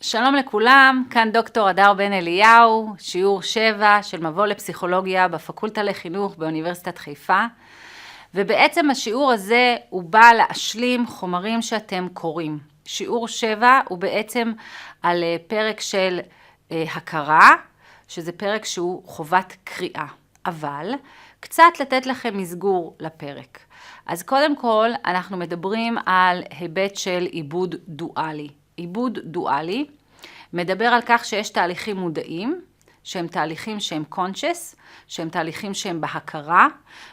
שלום לכולם, כאן דוקטור הדר בן אליהו, שיעור 7 של מבוא לפסיכולוגיה בפקולטה לחינוך באוניברסיטת חיפה. ובעצם השיעור הזה הוא בא להשלים חומרים שאתם קוראים. שיעור 7 הוא בעצם על פרק של הכרה, שזה פרק שהוא חובת קריאה. אבל קצת לתת לכם מסגור לפרק. אז קודם כל אנחנו מדברים על היבט של עיבוד דואלי. עיבוד דואלי מדבר על כך שיש תהליכים מודעים, שהם תהליכים שהם conscious, שהם תהליכים שהם בהכרה,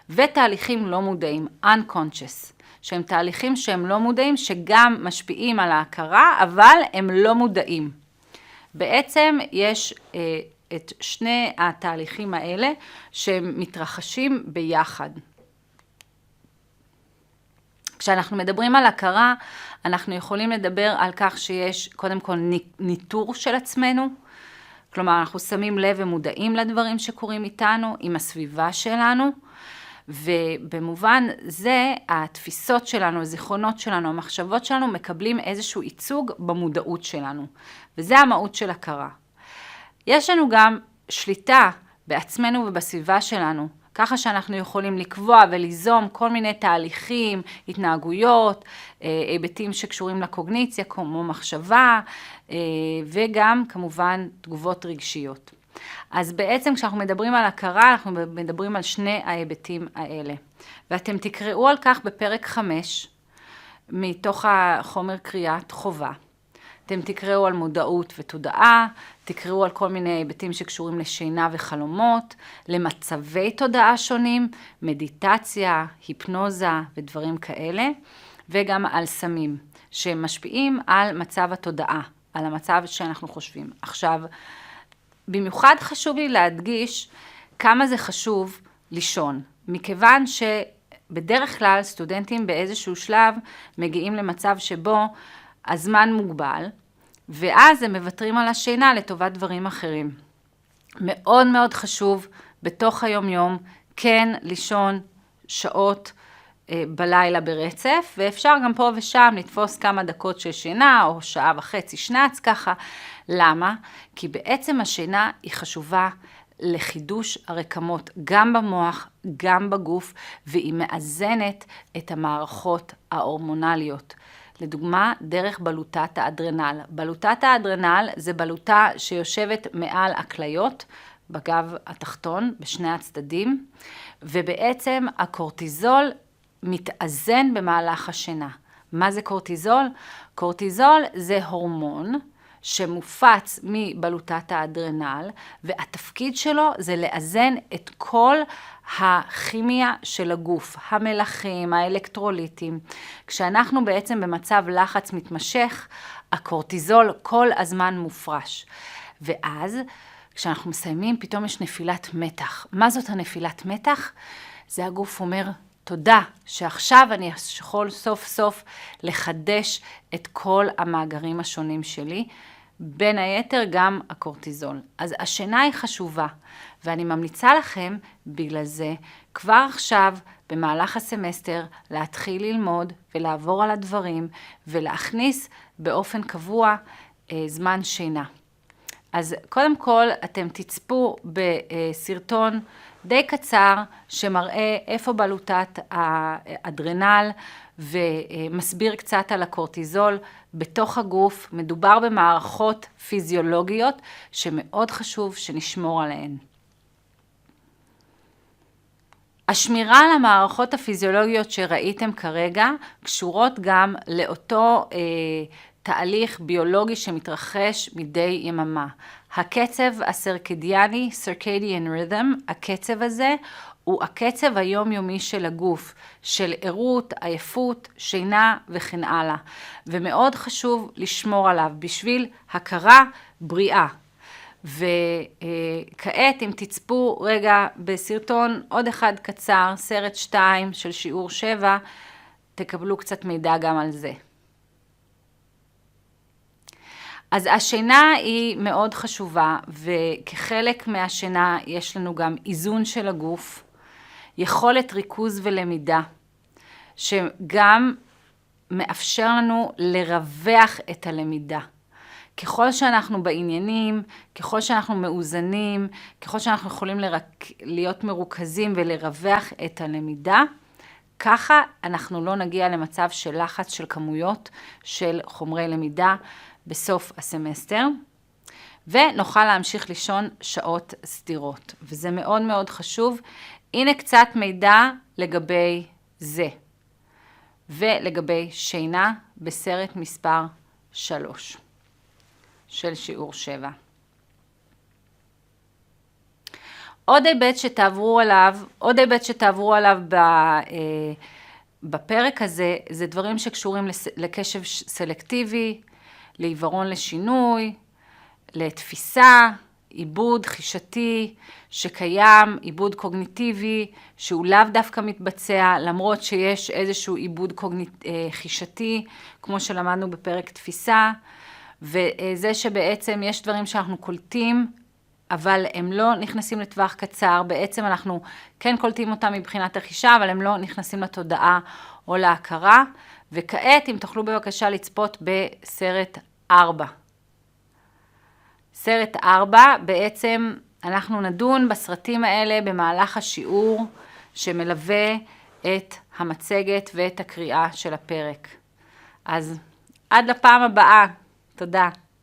ותהליכים לא מודעים, unconscious, שהם תהליכים שהם לא מודעים, שגם משפיעים על ההכרה, אבל הם לא מודעים. בעצם יש את שני התהליכים האלה שהם מתרחשים ביחד. כשאנחנו מדברים על הכרה, אנחנו יכולים לדבר על כך שיש קודם כל ניטור של עצמנו, כלומר אנחנו שמים לב ומודעים לדברים שקורים איתנו, עם הסביבה שלנו, ובמובן זה התפיסות שלנו, הזיכרונות שלנו, המחשבות שלנו מקבלים איזשהו ייצוג במודעות שלנו, וזה המהות של הכרה. יש לנו גם שליטה בעצמנו ובסביבה שלנו, ככה שאנחנו יכולים לקבוע וליזום כל מיני תהליכים, התנהגויות, היבטים שקשורים לקוגניציה, כמו מחשבה, וגם כמובן תגובות רגשיות. אז בעצם כשאנחנו מדברים על הכרה, אנחנו מדברים על שני ההיבטים האלה. ואתם תקראו על כך בפרק 5, מתוך החומר קריאת חובה. אתם תקראו על מודעות ותודעה, תקראו על כל מיני היבטים שקשורים לשינה וחלומות, למצבי תודעה שונים, מדיטציה, היפנוזה ודברים כאלה, וגם על סמים, שמשפיעים על מצב התודעה, על המצב שאנחנו חושבים. עכשיו, במיוחד חשוב לי להדגיש כמה זה חשוב לישון, מכיוון שבדרך כלל סטודנטים באיזשהו שלב מגיעים למצב שבו הזמן מוגבל, ואז הם מוותרים על השינה לטובת דברים אחרים. מאוד מאוד חשוב בתוך היום-יום כן לישון שעות בלילה ברצף, ואפשר גם פה ושם לתפוס כמה דקות של שינה, או שעה וחצי שנץ ככה. למה? כי בעצם השינה היא חשובה לחידוש הרקמות, גם במוח, גם בגוף, והיא מאזנת את המערכות ההורמונליות. לדוגמה, דרך בלוטת האדרנל. בלוטת האדרנל זה בלוטה שיושבת מעל הכליות, בגב התחתון, בשני הצדדים, ובעצם הקורטיזול מתאזן במהלך השינה. מה זה קורטיזול? קורטיזול זה הורמון שמופץ מבלוטת האדרנל, והתפקיד שלו זה לאזן את כל הכימיה של הגוף, המלחים, האלקטרוליטים. כשאנחנו בעצם במצב לחץ מתמשך, הקורטיזול כל הזמן מופרש. ואז כשאנחנו מסיימים, פתאום יש נפילת מתח. מה זאת הנפילת מתח? זה הגוף אומר, תודה שעכשיו אני יכול סוף סוף לחדש את כל המאגרים השונים שלי, בין היתר גם הקורטיזול. אז השינה היא חשובה, ואני ממליצה לכם בגלל זה כבר עכשיו במהלך הסמסטר להתחיל ללמוד ולעבור על הדברים ולהכניס באופן קבוע זמן שינה. אז קודם כל אתם תצפו בסרטון די קצר שמראה איפה בלוטת האדרנל ומסביר קצת על הקורטיזול בתוך הגוף. מדובר במערכות פיזיולוגיות שמאוד חשוב שנשמור עליהן. השמירה על המערכות הפיזיולוגיות שראיתם כרגע קשורות גם לאותו תהליך ביולוגי שמתרחש מדי יממה. הקצב הסרקדיאני, circadian rhythm, הקצב הזה הוא הקצב היומיומי של הגוף, של ערות, עייפות, שינה וכן הלאה. ומאוד חשוב לשמור עליו בשביל הכרה בריאה. וכעת אם תצפו רגע בסרטון עוד אחד קצר, סרט 2 של שיעור 7, תקבלו קצת מידע גם על זה. אז השינה היא מאוד חשובה, וכחלק מהשינה יש לנו גם איזון של הגוף, יכולת ריכוז ולמידה, שגם מאפשר לנו לרווח את הלמידה. ככל שאנחנו בעניינים, ככל שאנחנו מאוזנים, ככל שאנחנו יכולים להיות מרוכזים ולרווח את הלמידה, ככה אנחנו לא נגיע למצב של לחץ של כמויות של חומרי למידה בסוף הסמסטר, ונוכל להמשיך לישון שעות סדירות. וזה מאוד מאוד חשוב. הנה קצת מידע לגבי זה, ולגבי שינה בסרט מספר 3 של שיעור 7. עוד היבט שתעברו עליו בפרק הזה, זה דברים שקשורים לקשב סלקטיבי, לעיוורון לשינוי, לתפיסה, עיבוד חישתי שקיים, עיבוד קוגניטיבי שהוא לאו דווקא מתבצע, למרות שיש איזשהו עיבוד חישתי, כמו שלמדנו בפרק תפיסה, וזה שבעצם יש דברים שאנחנו קולטים, אבל הם לא נכנסים לטווח קצר, בעצם אנחנו כן קולטים אותם מבחינת החישה, אבל הם לא נכנסים לתודעה או להכרה, וכעת אם תוכלו בבקשה לצפות בסרט 4. סרט 4, בעצם אנחנו נדון בסרטים האלה במהלך השיעור שמלווה את המצגת ואת הקריאה של הפרק. אז עד לפעם הבאה, תודה.